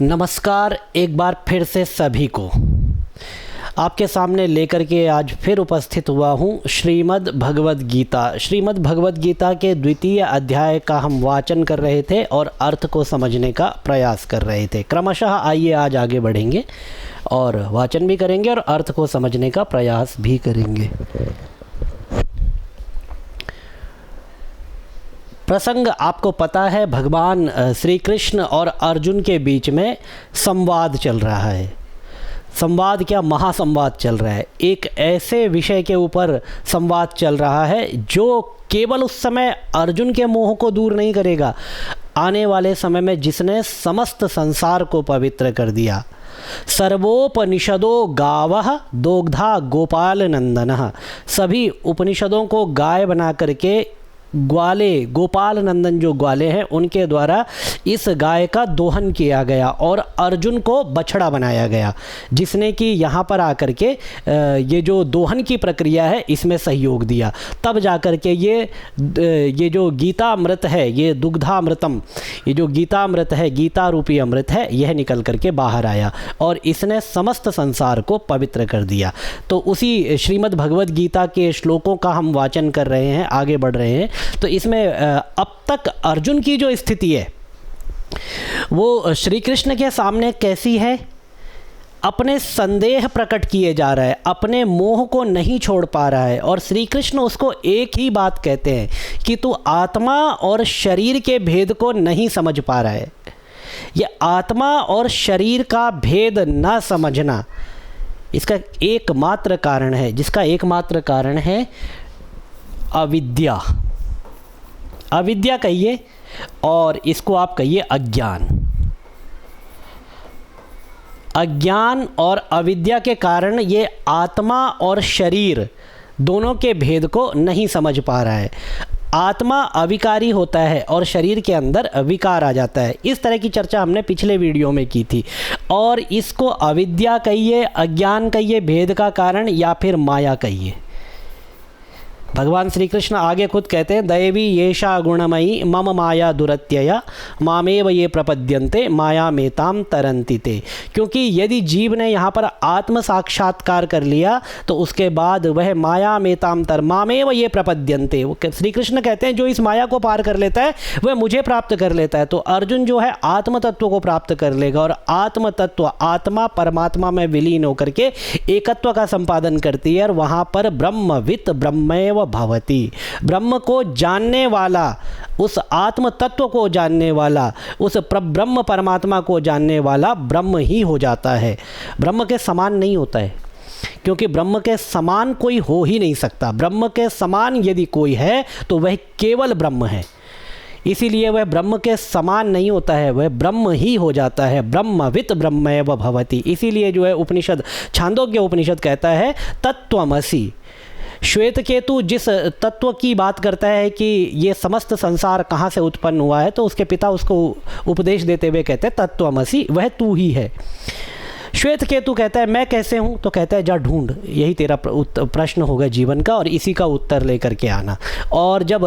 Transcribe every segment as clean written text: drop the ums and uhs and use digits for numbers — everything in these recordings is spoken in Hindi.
नमस्कार, एक बार फिर से सभी को आपके सामने लेकर के आज फिर उपस्थित हुआ हूँ। श्रीमद् भगवद गीता के द्वितीय अध्याय का हम वाचन कर रहे थे और अर्थ को समझने का प्रयास कर रहे थे। क्रमशः आइए आज आगे बढ़ेंगे और वाचन भी करेंगे और अर्थ को समझने का प्रयास भी करेंगे। प्रसंग आपको पता है, भगवान श्री कृष्ण और अर्जुन के बीच में संवाद चल रहा है। संवाद क्या, महासंवाद चल रहा है। एक ऐसे विषय के ऊपर संवाद चल रहा है जो केवल उस समय अर्जुन के मोह को दूर नहीं करेगा, आने वाले समय में जिसने समस्त संसार को पवित्र कर दिया। सर्वोपनिषदो गावः दोग्धा गोपाल नंदनः, सभी उपनिषदों को गाय बना करके ग्वाले, गोपाल नंदन जो ग्वाले हैं उनके द्वारा इस गाय का दोहन किया गया और अर्जुन को बछड़ा बनाया गया, जिसने कि यहाँ पर आकर के ये जो दोहन की प्रक्रिया है इसमें सहयोग दिया। तब जाकर के ये जो गीतामृत है, ये दुग्धामृतम, ये जो गीतामृत है, गीता रूपी अमृत है, यह निकल करके बाहर आया और इसने समस्त संसार को पवित्र कर दिया। तो उसी श्रीमद् भगवद गीता के श्लोकों का हम वाचन कर रहे हैं, आगे बढ़ रहे हैं। तो इसमें अब तक अर्जुन की जो स्थिति है वो श्री कृष्ण के सामने कैसी है? अपने संदेह प्रकट किए जा रहा है, अपने मोह को नहीं छोड़ पा रहा है और श्री कृष्ण उसको एक ही बात कहते हैं कि तू आत्मा और शरीर के भेद को नहीं समझ पा रहा है। ये आत्मा और शरीर का भेद ना समझना, इसका एकमात्र कारण है, जिसका एकमात्र कारण है अविद्या। अविद्या कहिए और इसको आप कहिए अज्ञान। अज्ञान और अविद्या के कारण ये आत्मा और शरीर दोनों के भेद को नहीं समझ पा रहा है। आत्मा अविकारी होता है और शरीर के अंदर विकार आ जाता है। इस तरह की चर्चा हमने पिछले वीडियो में की थी और इसको अविद्या कहिए, अज्ञान कहिए, भेद का कारण, या फिर माया कहिए। भगवान श्री कृष्ण आगे खुद कहते हैं, दैवी येषा गुणमयी मम माया दुरत्यया मामेव ये प्रपद्यन्ते माया मेताम तरन्ति ते। क्योंकि यदि जीव ने यहाँ पर आत्म साक्षात्कार कर लिया तो उसके बाद वह माया मेताम तर मामेव ये प्रपद्यन्ते, वो श्री कृष्ण कहते हैं जो इस माया को पार कर लेता है वह मुझे प्राप्त कर लेता है। तो अर्जुन जो है आत्म तत्व को प्राप्त कर लेगा और आत्म तत्व, आत्मा परमात्मा में विलीन होकर के एकत्व का संपादन करती है और वहाँ पर ब्रह्मवित् ब्रह्मैव भवति, ब्रह्म को जानने वाला, उस आत्म तत्व को जानने वाला, उस ब्रह्म परमात्मा को जानने वाला ब्रह्म ही हो जाता है। ब्रह्म के समान नहीं होता है, क्योंकि ब्रह्म के समान कोई हो ही नहीं सकता। ब्रह्म के समान यदि कोई है तो वह केवल ब्रह्म है, इसीलिए वह ब्रह्म के समान नहीं होता है, वह ब्रह्म ही हो जाता है। ब्रह्मवित् ब्रह्मैव भवति। इसीलिए जो है उपनिषद, छांदोग्य उपनिषद कहता है तत्त्वमसि। श्वेत केतु जिस तत्व की बात करता है कि ये समस्त संसार कहाँ से उत्पन्न हुआ है, तो उसके पिता उसको उपदेश देते हुए कहते हैं तत्त्वमसि, वह तू ही है। श्वेत केतु कहता है मैं कैसे हूँ, तो कहता है जा ढूंढ, यही तेरा प्रश्न होगा जीवन का और इसी का उत्तर लेकर के आना। और जब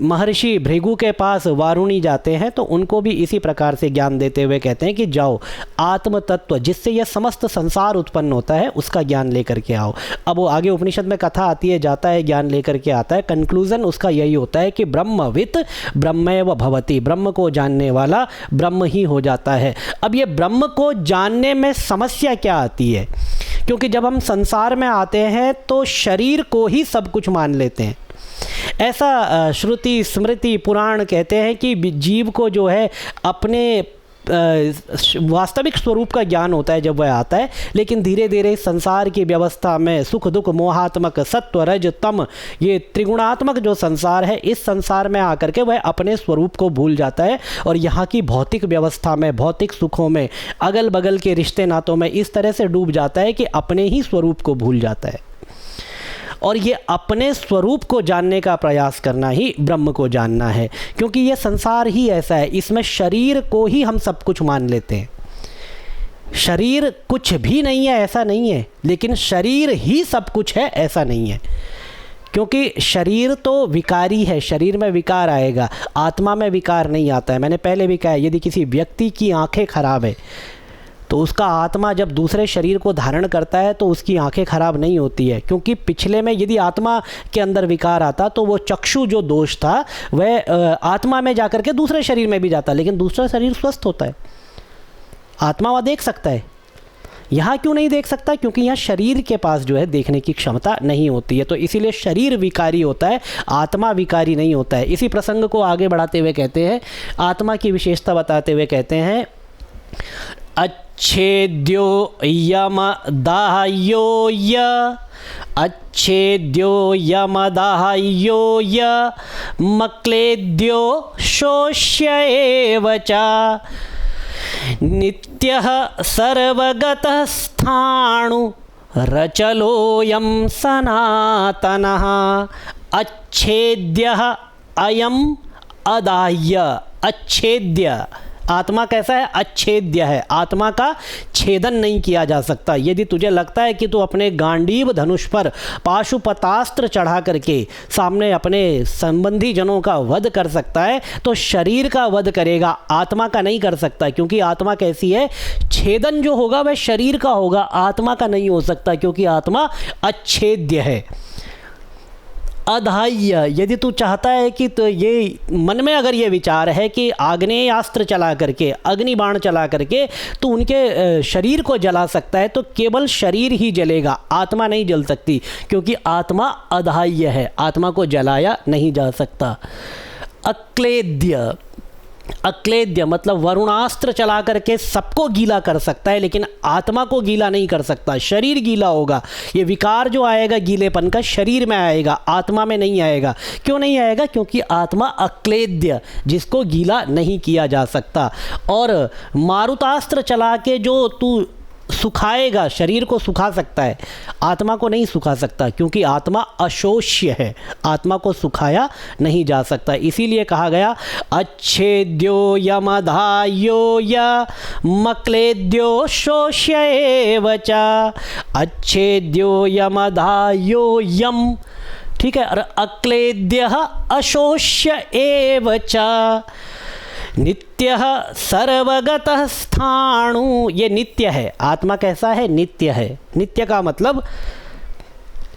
महर्षि भृगु के पास वारुणी जाते हैं तो उनको भी इसी प्रकार से ज्ञान देते हुए कहते हैं कि जाओ आत्म तत्व जिससे यह समस्त संसार उत्पन्न होता है उसका ज्ञान लेकर के आओ। अब वो आगे उपनिषद में कथा आती है, जाता है ज्ञान लेकर के आता है, कंक्लूजन उसका यही होता है कि ब्रह्मवित् ब्रह्मैव भवति, ब्रह्म को जानने वाला ब्रह्म ही हो जाता है। अब ये ब्रह्म को जानने में समस्या क्या आती है? क्योंकि जब हम संसार में आते हैं तो शरीर को ही सब कुछ मान लेते हैं। ऐसा श्रुति स्मृति पुराण कहते हैं कि जीव को जो है अपने वास्तविक स्वरूप का ज्ञान होता है जब वह आता है, लेकिन धीरे धीरे संसार की व्यवस्था में सुख दुख मोहात्मक सत्व रज तम, ये त्रिगुणात्मक जो संसार है, इस संसार में आकर के वह अपने स्वरूप को भूल जाता है और यहाँ की भौतिक व्यवस्था में, भौतिक सुखों में, अगल बगल के रिश्ते नातों में इस तरह से डूब जाता है कि अपने ही स्वरूप को भूल जाता है। और ये अपने स्वरूप को जानने का प्रयास करना ही ब्रह्म को जानना है, क्योंकि ये संसार ही ऐसा है, इसमें शरीर को ही हम सब कुछ मान लेते हैं। शरीर कुछ भी नहीं है ऐसा नहीं है, लेकिन शरीर ही सब कुछ है ऐसा नहीं है। क्योंकि शरीर तो विकारी है, शरीर में विकार आएगा, आत्मा में विकार नहीं आता है। मैंने पहले भी कहा है, यदि किसी व्यक्ति की आंखें खराब है तो उसका आत्मा जब दूसरे शरीर को धारण करता है तो उसकी आंखें खराब नहीं होती है, क्योंकि पिछले में यदि आत्मा के अंदर विकार आता तो वो चक्षु जो दोष था वह आत्मा में जाकर के दूसरे शरीर में भी जाता, लेकिन दूसरा शरीर स्वस्थ होता है, आत्मा वह देख सकता है। यहाँ क्यों नहीं देख सकता? क्योंकि यहाँ शरीर के पास जो है देखने की क्षमता नहीं होती है, तो इसीलिए शरीर विकारी होता है, आत्मा विकारी नहीं होता है। इसी प्रसंग को आगे बढ़ाते हुए कहते हैं, आत्मा की विशेषता बताते हुए कहते हैं, अच्छेद्यो यमदाह्यो य, अच्छेद्यो यमदाह्यो य, मक्लेद्यो शोष्य एव च, नित्यः सर्वगतः स्थाणु रचलोऽयं सनातनः, अच्छेद्यः अयम् अदाह्य। अच्छेद्य, आत्मा कैसा है? अच्छेद्य है, आत्मा का छेदन नहीं किया जा सकता। यदि तुझे लगता है कि तू अपने गांडीव धनुष पर पाशुपतास्त्र चढ़ा करके सामने अपने संबंधी जनों का वध कर सकता है तो शरीर का वध करेगा, आत्मा का नहीं कर सकता, क्योंकि आत्मा कैसी है? छेदन जो होगा वह शरीर का होगा, आत्मा का नहीं हो सकता, क्योंकि आत्मा अच्छेद्य है। अधाह्य, यदि तू चाहता है कि तो ये मन में अगर ये विचार है कि आग्नेयास्त्र चला करके, अग्नि बाण चला करके तो उनके शरीर को जला सकता है, तो केवल शरीर ही जलेगा, आत्मा नहीं जल सकती, क्योंकि आत्मा अधाह्य है, आत्मा को जलाया नहीं जा सकता। अक्लेद्य, अक्लेद्य मतलब वरुणास्त्र चला करके सबको गीला कर सकता है, लेकिन आत्मा को गीला नहीं कर सकता, शरीर गीला होगा। ये विकार जो आएगा गीलेपन का शरीर में आएगा, आत्मा में नहीं आएगा। क्यों नहीं आएगा? क्योंकि आत्मा अक्लेद्य, जिसको गीला नहीं किया जा सकता। और मारुतास्त्र चला के जो तू सुखाएगा, शरीर को सुखा सकता है, आत्मा को नहीं सुखा सकता, क्योंकि आत्मा अशोष्य है, आत्मा को सुखाया नहीं जा सकता। इसीलिए कहा गया अच्छेद्यो यमधाह्यो य, मक्लेद्यो शोष्य एव च, अच्छेद्यो यमधाह्यो यम, ठीक है। और अक्लेद्यः अशोष्य एव च, नित्यः सर्वगतः स्थाणु, ये नित्य है, आत्मा कैसा है? नित्य है। नित्य का मतलब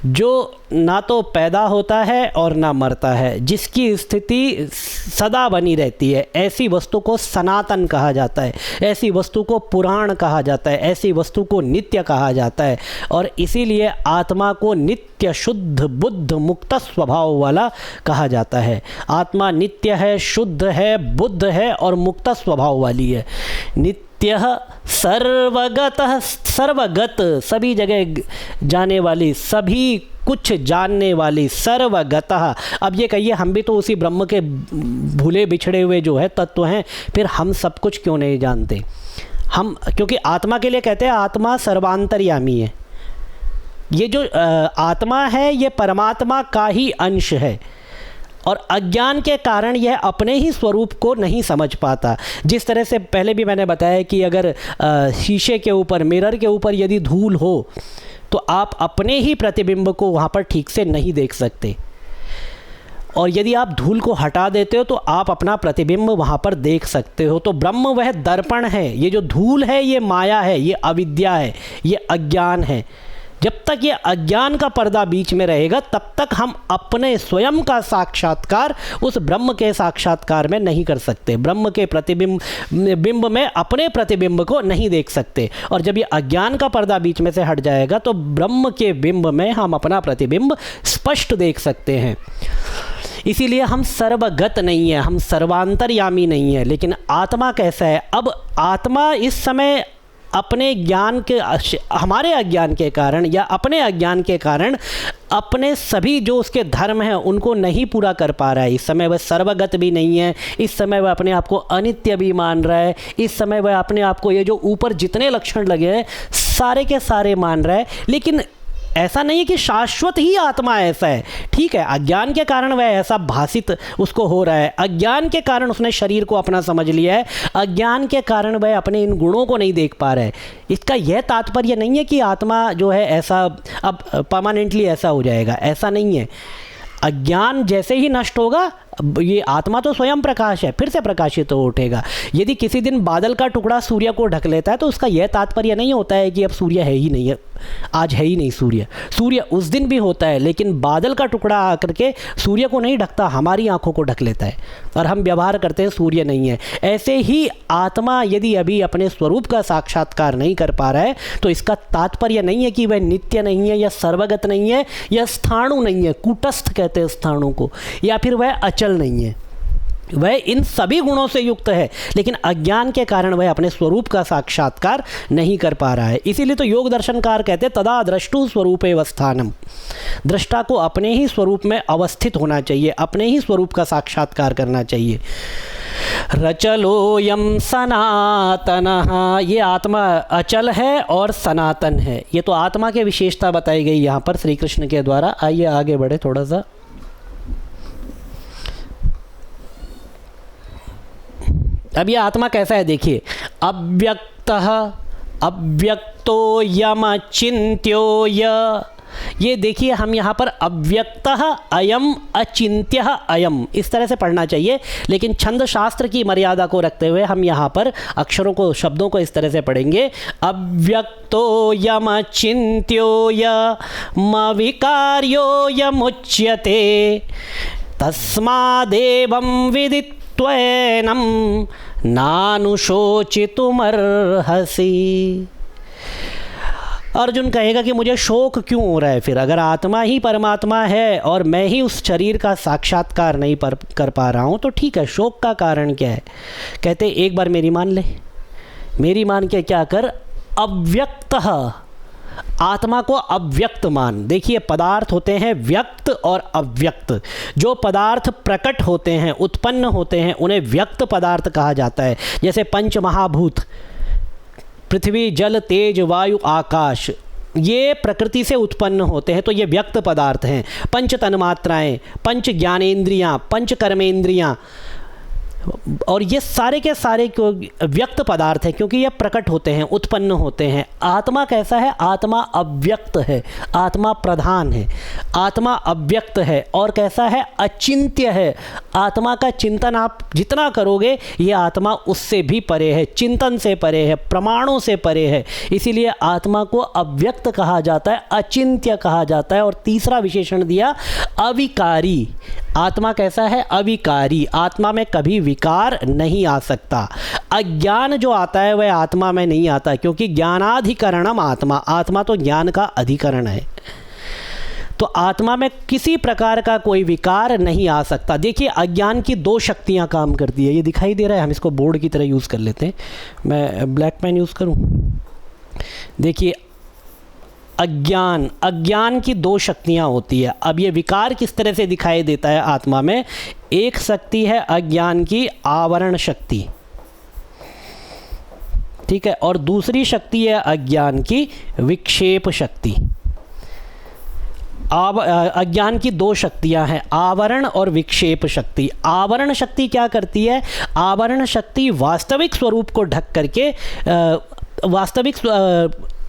जो ना तो पैदा होता है और ना मरता है, जिसकी स्थिति सदा बनी रहती है, ऐसी वस्तु को सनातन कहा जाता है, ऐसी वस्तु को पुराण कहा जाता है, ऐसी वस्तु को नित्य कहा जाता है। और इसीलिए आत्मा को नित्य शुद्ध बुद्ध मुक्त स्वभाव वाला कहा जाता है। आत्मा नित्य है, शुद्ध है, बुद्ध है और मुक्त स्वभाव वाली है। नित्य सर्वगतः, सर्वगत सभी जगह जाने वाली, सभी कुछ जानने वाली, सर्वगतः। अब ये कहिए, हम भी तो उसी ब्रह्म के भूले बिछड़े हुए जो है तत्व हैं, फिर हम सब कुछ क्यों नहीं जानते? हम, क्योंकि आत्मा के लिए कहते हैं आत्मा सर्वांतर्यामी है। ये जो आत्मा है ये परमात्मा का ही अंश है, और अज्ञान के कारण यह अपने ही स्वरूप को नहीं समझ पाता। जिस तरह से पहले भी मैंने बताया कि अगर शीशे के ऊपर, मिरर के ऊपर यदि धूल हो तो आप अपने ही प्रतिबिंब को वहाँ पर ठीक से नहीं देख सकते, और यदि आप धूल को हटा देते हो तो आप अपना प्रतिबिंब वहाँ पर देख सकते हो। तो ब्रह्म वह दर्पण है, ये जो धूल है ये माया है, ये अविद्या है, ये अज्ञान है। जब तक ये अज्ञान का पर्दा बीच में रहेगा तब तक हम अपने स्वयं का साक्षात्कार उस ब्रह्म के साक्षात्कार में नहीं कर सकते, ब्रह्म के बिंब में अपने प्रतिबिंब को नहीं देख सकते। और जब ये अज्ञान का पर्दा बीच में से हट जाएगा तो ब्रह्म के बिंब में हम अपना प्रतिबिंब स्पष्ट देख सकते हैं। इसीलिए हम सर्वगत नहीं है, हम सर्वांतर्यामी नहीं है। लेकिन आत्मा कैसा है? अब आत्मा इस समय अपने ज्ञान के, हमारे अज्ञान के कारण या अपने अज्ञान के कारण अपने सभी जो उसके धर्म हैं उनको नहीं पूरा कर पा रहा है। इस समय वह सर्वगत भी नहीं है, इस समय वह अपने आप को अनित्य भी मान रहा है, इस समय वह अपने आप को ये जो ऊपर जितने लक्षण लगे हैं सारे के सारे मान रहा है। लेकिन ऐसा नहीं है कि शाश्वत ही आत्मा ऐसा है। ठीक है, अज्ञान के कारण वह ऐसा भाषित उसको हो रहा है, अज्ञान के कारण उसने शरीर को अपना समझ लिया है, अज्ञान के कारण वह अपने इन गुणों को नहीं देख पा रहा है। इसका यह तात्पर्य नहीं है कि आत्मा जो है ऐसा अब परमानेंटली ऐसा हो जाएगा, ऐसा नहीं है। अज्ञान जैसे ही नष्ट होगा, ये आत्मा तो स्वयं प्रकाश है, फिर से प्रकाशित हो उठेगा। यदि किसी दिन बादल का टुकड़ा सूर्य को ढक लेता है तो उसका यह तात्पर्य नहीं होता है कि अब सूर्य है ही नहीं है, आज है ही नहीं सूर्य। सूर्य उस दिन भी होता है, लेकिन बादल का टुकड़ा आकर के सूर्य को नहीं ढकता, हमारी आंखों को ढक लेता है और हम व्यवहार करते हैं सूर्य नहीं है। ऐसे ही आत्मा यदि अभी अपने स्वरूप का साक्षात्कार नहीं कर पा रहा है तो इसका तात्पर्य नहीं है कि वह नित्य नहीं है या सर्वगत नहीं है या स्थाणु नहीं है, कूटस्थ कहते हैं स्थाणु को, या फिर वह अचल नहीं है। वह इन सभी गुणों से युक्त है, लेकिन अज्ञान के कारण वह अपने स्वरूप का साक्षात्कार नहीं कर पा रहा है। इसीलिए तो योग दर्शनकार कहते हैं तदा द्रष्टु स्वरूपे वस्थानम, दृष्टा को अपने ही स्वरूप में अवस्थित होना चाहिए, अपने ही स्वरूप का साक्षात्कार करना चाहिए। रचलोयम सनातनः, ये आत्मा अचल है और सनातन है। ये तो आत्मा के विशेषता बताई गई यहाँ पर श्री कृष्ण के द्वारा। आइए आगे बढ़े थोड़ा सा। अब ये आत्मा कैसा है देखिए, अव्यक्तः, अव्यक्तो यम चिन्त्यो य, ये देखिए हम यहाँ पर अव्यक्तः अयम अचिन्त्यः अयम इस तरह से पढ़ना चाहिए, लेकिन छंद शास्त्र की मर्यादा को रखते हुए हम यहाँ पर अक्षरों को, शब्दों को इस तरह से पढ़ेंगे। अव्यक्तो यम चिन्त्यो यम विकार्यो यमुच्यते तस्मादेवं विदित्वैनं नानुशोचितुमर्हसि। अर्जुन कहेगा कि मुझे शोक क्यों हो रहा है फिर, अगर आत्मा ही परमात्मा है और मैं ही उस शरीर का साक्षात्कार नहीं कर पा रहा हूँ तो ठीक है, शोक का कारण क्या है। कहते एक बार मेरी मान ले, मेरी मान के क्या कर, अव्यक्तः, आत्मा को अव्यक्त मान। देखिए पदार्थ होते हैं व्यक्त और अव्यक्त। जो पदार्थ प्रकट होते हैं, उत्पन्न होते हैं, उन्हें व्यक्त पदार्थ कहा जाता है। जैसे पंच महाभूत, पृथ्वी जल तेज वायु आकाश, ये प्रकृति से उत्पन्न होते हैं तो ये व्यक्त पदार्थ हैं। पंच तन्मात्राएँ, पंच ज्ञानेंद्रियाँ, पंच कर्मेंद्रियाँ, और ये सारे के सारे व्यक्त पदार्थ हैं क्योंकि ये प्रकट होते हैं, उत्पन्न होते हैं। आत्मा कैसा है, आत्मा अव्यक्त है, आत्मा प्रधान है, आत्मा अव्यक्त है और कैसा है, अचिंत्य है। आत्मा का चिंतन आप जितना करोगे ये आत्मा उससे भी परे है, चिंतन से परे है, प्रमाणों से परे है। इसीलिए आत्मा को अव्यक्त कहा जाता है, अचिंत्य कहा जाता है। और तीसरा विशेषण दिया अविकारी। आत्मा कैसा है, अविकारी, आत्मा में कभी विकार नहीं आ सकता। अज्ञान जो आता है वह आत्मा में नहीं आता क्योंकि ज्ञानाधिकरणम आत्मा, आत्मा तो ज्ञान का अधिकरण है, तो आत्मा में किसी प्रकार का कोई विकार नहीं आ सकता। देखिए अज्ञान की दो शक्तियां काम करती है, ये दिखाई दे रहा है, हम इसको बोर्ड की तरह यूज़ कर लेते हैं। मैं ब्लैक पेन यूज़ करूं। देखिए अज्ञान, अज्ञान की दो शक्तियां होती है। अब ये विकार किस तरह से दिखाई देता है आत्मा में, एक शक्ति है अज्ञान की आवरण शक्ति, ठीक है, और दूसरी शक्ति है अज्ञान की विक्षेप शक्ति। अज्ञान की दो शक्तियां हैं, आवरण और विक्षेप शक्ति। आवरण शक्ति क्या करती है, आवरण शक्ति वास्तविक स्वरूप को ढक करके वास्तविक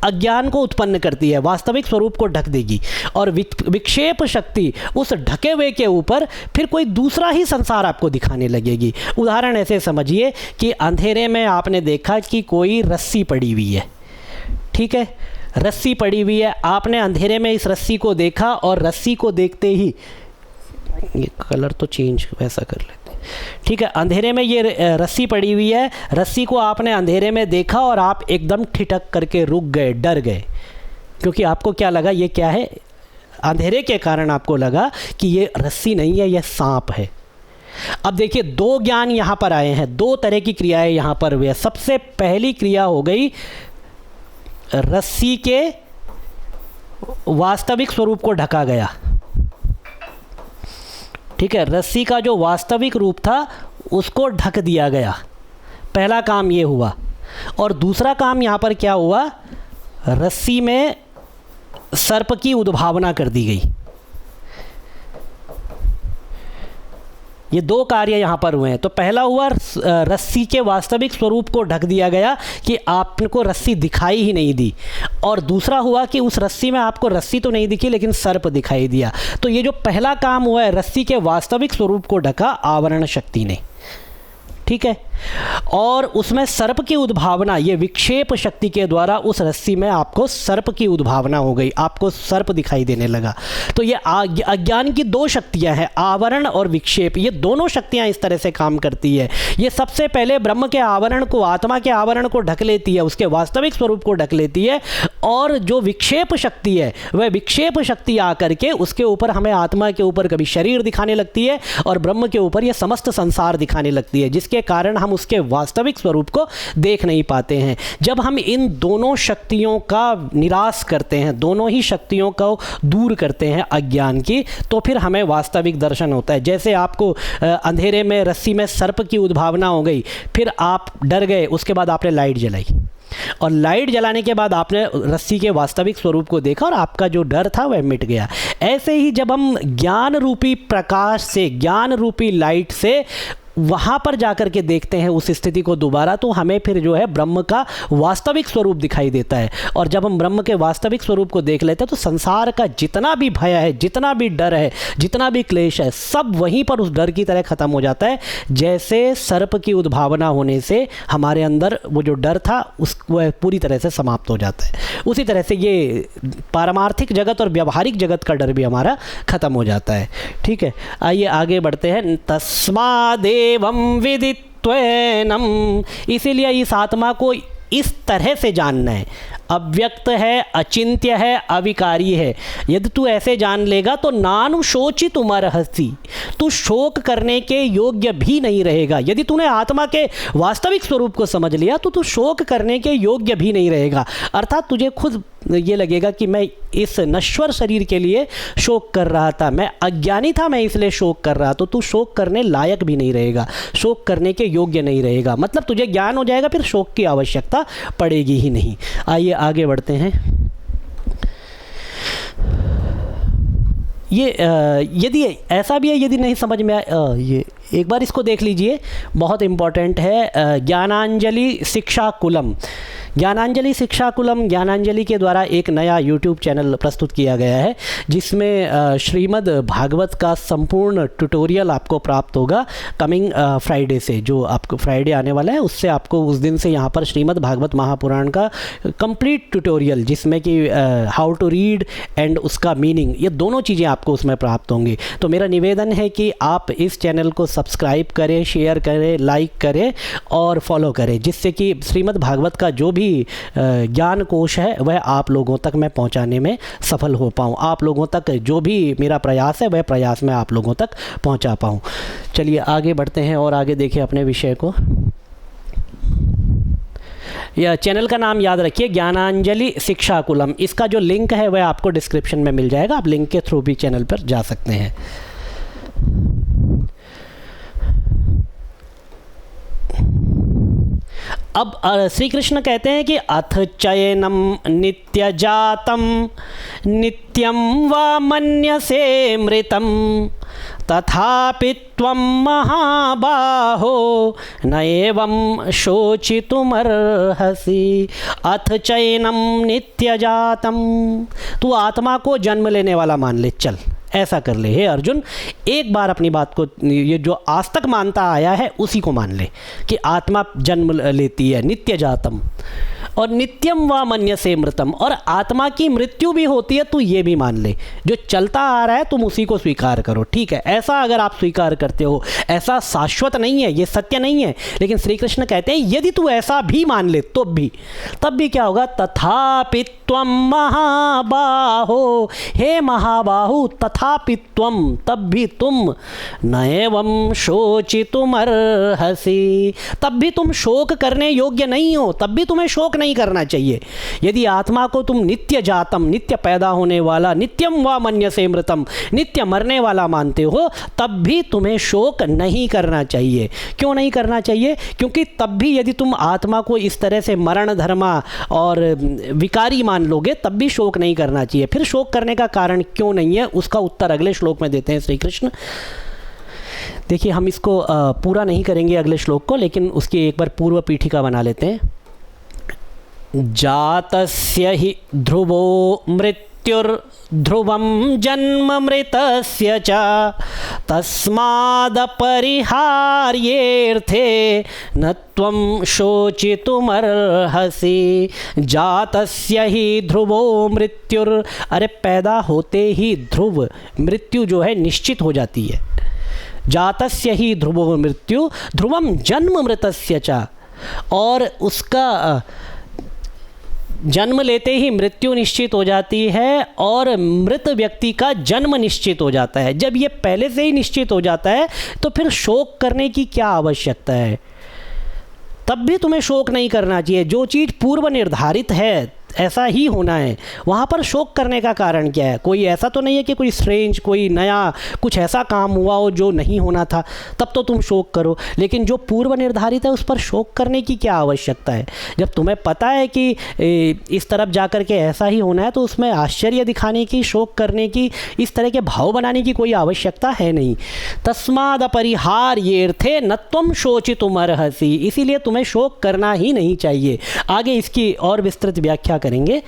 अज्ञान को उत्पन्न करती है, वास्तविक स्वरूप को ढक देगी। और विक्षेप शक्ति उस ढके हुए के ऊपर फिर कोई दूसरा ही संसार आपको दिखाने लगेगी। उदाहरण ऐसे समझिए कि अंधेरे में आपने देखा कि कोई रस्सी पड़ी हुई है, ठीक है, रस्सी पड़ी हुई है, आपने अंधेरे में इस रस्सी को देखा और रस्सी को देखते ही, ये कलर तो चेंज वैसा कर लेते, ठीक है, अंधेरे में ये रस्सी पड़ी हुई है, रस्सी को आपने अंधेरे में देखा और आप एकदम ठिठक करके रुक गए, डर गए, क्योंकि आपको क्या लगा, ये क्या है, अंधेरे के कारण आपको लगा कि ये रस्सी नहीं है, ये सांप है। अब देखिए दो ज्ञान यहाँ पर आए हैं, दो तरह की क्रियाएं यहाँ पर हुई है। सबसे पहली क्रिया हो गई रस्सी के वास्तविक स्वरूप को ढका गया, ठीक है, रस्सी का जो वास्तविक रूप था उसको ढक दिया गया, पहला काम ये हुआ। और दूसरा काम यहाँ पर क्या हुआ, रस्सी में सर्प की उद्भावना कर दी गई। ये दो कार्य यहाँ पर हुए हैं। तो पहला हुआ रस्सी के वास्तविक स्वरूप को ढक दिया गया कि आपको रस्सी दिखाई ही नहीं दी। और दूसरा हुआ कि उस रस्सी में आपको रस्सी तो नहीं दिखी लेकिन सर्प दिखाई दिया। तो ये जो पहला काम हुआ है, रस्सी के वास्तविक स्वरूप को ढका आवरण शक्ति ने, ठीक है। और उसमें सर्प की उद्भावना, ये विक्षेप शक्ति के द्वारा उस रस्सी में आपको सर्प की उद्भावना हो गई, आपको सर्प दिखाई देने लगा। तो ये अज्ञान की दो शक्तियां हैं, आवरण और विक्षेप। ये दोनों शक्तियां इस तरह से काम करती है। ये सबसे पहले ब्रह्म के आवरण को, आत्मा के आवरण को ढक लेती है, उसके वास्तविक स्वरूप को ढक लेती है। और जो विक्षेप शक्ति है, वह विक्षेप शक्ति आकर के उसके ऊपर, हमें आत्मा के ऊपर कभी शरीर दिखाने लगती है और ब्रह्म के ऊपर यह समस्त संसार दिखाने लगती है, जिसके कारण हम उसके वास्तविक स्वरूप को देख नहीं पाते हैं। जब हम इन दोनों शक्तियों का निराश करते हैं, दोनों ही शक्तियों को दूर करते हैं अज्ञान की, तो फिर हमें वास्तविक दर्शन होता है। जैसे आपको अंधेरे में रस्सी में सर्प की उद्भावना हो गई, फिर आप डर गए, उसके बाद आपने लाइट जलाई और लाइट जलाने के बाद आपने रस्सी के वास्तविक स्वरूप को देखा और आपका जो डर था वह मिट गया। ऐसे ही जब हम ज्ञान रूपी प्रकाश से, ज्ञान रूपी लाइट से वहाँ पर जाकर के देखते हैं उस स्थिति को दोबारा, तो हमें फिर जो है ब्रह्म का वास्तविक स्वरूप दिखाई देता है। और जब हम ब्रह्म के वास्तविक स्वरूप को देख लेते हैं तो संसार का जितना भी भय है, जितना भी डर है, जितना भी क्लेश है, सब वहीं पर उस डर की तरह ख़त्म हो जाता है। जैसे सर्प की उद्भावना होने से हमारे अंदर वो जो डर था वह पूरी तरह से समाप्त हो जाता है। उसी तरह से ये पारमार्थिक जगत और व्यावहारिक जगत का डर भी हमारा ख़त्म हो जाता है। ठीक है, आइए आगे बढ़ते हैं। तस्मादेव एवं विदित्वैनम, इसीलिए इस आत्मा को इस तरह से जानना है। अव्यक्त है, अचिंत्य है, अविकारी है। यदि तू ऐसे जान लेगा तो नानुशोचित उमरहसी, तू शोक करने के योग्य भी नहीं रहेगा। यदि तूने आत्मा के वास्तविक स्वरूप को समझ लिया तो तू शोक करने के योग्य भी नहीं रहेगा। अर्थात तुझे खुद ये लगेगा कि मैं इस नश्वर शरीर के लिए शोक कर रहा था, मैं अज्ञानी था, मैं इसलिए शोक कर रहा, तो तू शोक करने लायक भी नहीं रहेगा, शोक करने के योग्य नहीं रहेगा। मतलब तुझे ज्ञान हो जाएगा, फिर शोक की आवश्यकता पड़ेगी ही नहीं। आइए आगे बढ़ते हैं। ये यदि ऐसा भी है, यदि नहीं समझ में ये एक बार इसको देख लीजिए, बहुत इम्पॉर्टेंट है। ज्ञानांजलि शिक्षा कुलम, ज्ञानांजलि शिक्षा कुलम, ज्ञानांजलि के द्वारा एक नया यूट्यूब चैनल प्रस्तुत किया गया है जिसमें श्रीमद् भागवत का संपूर्ण ट्यूटोरियल आपको प्राप्त होगा। कमिंग फ्राइडे से, जो आपको फ्राइडे आने वाला है, उससे आपको उस दिन से यहाँ पर श्रीमद् भागवत महापुराण का कंप्लीट ट्यूटोरियल, जिसमें कि हाउ टू रीड एंड उसका मीनिंग, ये दोनों चीज़ें आपको उसमें प्राप्त होंगी। तो मेरा निवेदन है कि आप इस चैनल को सब्सक्राइब करें, शेयर करें, लाइक करें और फॉलो करें, जिससे कि श्रीमद् भागवत का जो भी ज्ञान कोश है वह आप लोगों तक मैं पहुंचाने में सफल हो पाऊं। आप लोगों तक जो भी मेरा प्रयास है वह प्रयास मैं आप लोगों तक पहुंचा पाऊं। चलिए आगे बढ़ते हैं और आगे देखें अपने विषय को। यह चैनल का नाम याद रखिए, ज्ञानांजलि शिक्षा कुलम। इसका जो लिंक है वह आपको डिस्क्रिप्शन में मिल जाएगा, आप लिंक के थ्रू भी चैनल पर जा सकते हैं। अब श्री कृष्ण कहते हैं कि अथ चयनम नित्य जातम नित्यम वा मन्यसे मृतम तथापि त्वं महाबाहो न एवं शोचितुमर्हसि। अथ चयनम नित्य जातम, तू आत्मा को जन्म लेने वाला मान ले, चल ऐसा कर ले। हे अर्जुन, एक बार अपनी बात को, ये जो आज तक मानता आया है उसी को मान ले कि आत्मा जन्म लेती है, नित्य जातम, और नित्यम व मन्यसे मृतम, और आत्मा की मृत्यु भी होती है, तू ये भी मान ले। जो चलता आ रहा है तुम उसी को स्वीकार करो, ठीक है। ऐसा अगर आप स्वीकार करते हो, ऐसा शाश्वत नहीं है, ये सत्य नहीं है, लेकिन श्री कृष्ण कहते हैं यदि तू ऐसा भी मान ले तो भी, तब भी क्या होगा, तथापि त्वं महाबाहो, हे महाबाहु, तथापि त्वं, तब भी तुम, न एवं शोचितुमर्हसि, तब भी तुम शोक करने योग्य नहीं हो, तब भी तुम्हें शोक नहीं करना चाहिए। यदि आत्मा को तुम नित्य जातम, नित्य पैदा होने वाला, नित्यम व मन्यसे मृतम, नित्य मरने वाला मानते हो, तब भी तुम्हें शोक नहीं करना चाहिए। क्यों नहीं करना चाहिए? क्योंकि तब भी यदि तुम आत्मा को इस तरह से मरण धर्मा और विकारी मान लोगे, तब भी शोक नहीं करना चाहिए। फिर शोक करने का कारण क्यों नहीं है, उसका उत्तर अगले श्लोक में देते हैं श्री कृष्ण। देखिए, हम इसको पूरा नहीं करेंगे अगले श्लोक को, लेकिन उसकी एक बार पूर्व पीठिका बना लेते हैं। जातस्य हि ध्रुवो मृत्युर्ध्रुवं जन्म मृतस्य च तस्मादपरिहार्येऽर्थे न त्वं शोचितुमर्हसि। जातस्य ही ध्रुवो मृत्युर, अरे पैदा होते ही ध्रुव, मृत्यु जो है निश्चित हो जाती है। जातस्य ही ध्रुवो मृत्यु ध्रुवम जन्म मृतस्य च, और उसका जन्म लेते ही मृत्यु निश्चित हो जाती है और मृत व्यक्ति का जन्म निश्चित हो जाता है। जब ये पहले से ही निश्चित हो जाता है तो फिर शोक करने की क्या आवश्यकता है? तब भी तुम्हें शोक नहीं करना चाहिए। जो चीज़ पूर्व निर्धारित है ऐसा ही होना है, वहाँ पर शोक करने का कारण क्या है? कोई ऐसा तो नहीं है कि कोई स्ट्रेंज, कोई नया कुछ ऐसा काम हुआ हो जो नहीं होना था, तब तो तुम शोक करो। लेकिन जो पूर्व निर्धारित है उस पर शोक करने की क्या आवश्यकता है? जब तुम्हें पता है कि इस तरफ जा कर के ऐसा ही होना है तो उसमें आश्चर्य दिखाने की, शोक करने की, इस तरह के भाव बनाने की कोई आवश्यकता है नहीं। तस्माद अपरिहार्येऽर्थे न त्वं शोचितुमर्हसि, इसीलिए तुम्हें शोक करना ही नहीं चाहिए। आगे इसकी और विस्तृत व्याख्या करेंगे।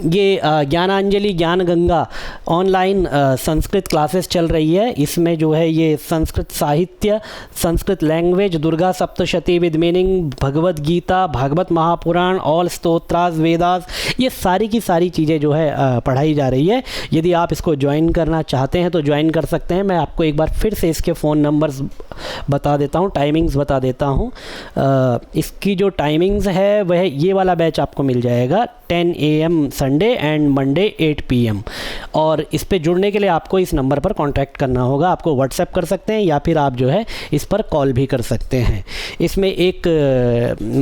ये ज्ञानांजलि ज्ञान गंगा ऑनलाइन संस्कृत क्लासेस चल रही है। इसमें जो है ये संस्कृत साहित्य, Sanskrit language, Durga Saptashati with meaning, Bhagavad Gita, Bhagavata Mahapurana, all stotras, Vedas, ये सारी की सारी चीज़ें जो है पढ़ाई जा रही है। यदि आप इसको ज्वाइन करना चाहते हैं तो ज्वाइन कर सकते हैं। मैं आपको एक बार फिर से इसके फ़ोन नंबर्स बता देता हूँ, टाइमिंग्स बता देता हूँ। इसकी जो टाइमिंग्स है वह ये वाला बैच आपको मिल जाएगा 10 AM Sunday and Monday 8 PM। और इस पे जुड़ने के लिए आपको इस नंबर पर कांटेक्ट करना होगा। आपको व्हाट्सएप कर सकते हैं या फिर आप जो है इस पर कॉल भी कर सकते हैं। इसमें एक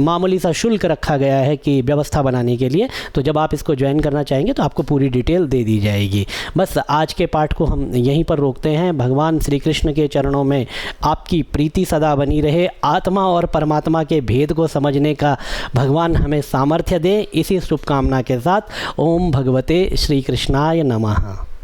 मामूली सा शुल्क रखा गया है कि व्यवस्था बनाने के लिए, तो जब आप इसको ज्वाइन करना चाहेंगे तो आपको पूरी डिटेल दे दी जाएगी। बस आज के पाठ को हम यहीं पर रोकते हैं। भगवान श्री कृष्ण के चरणों में आपकी प्रीति सदा बनी रहे। आत्मा और परमात्मा के भेद को समझने का भगवान हमें सामर्थ्य दे। इसी शुभकामना के साथ ओम भगवते श्री कृष्णाय नमः।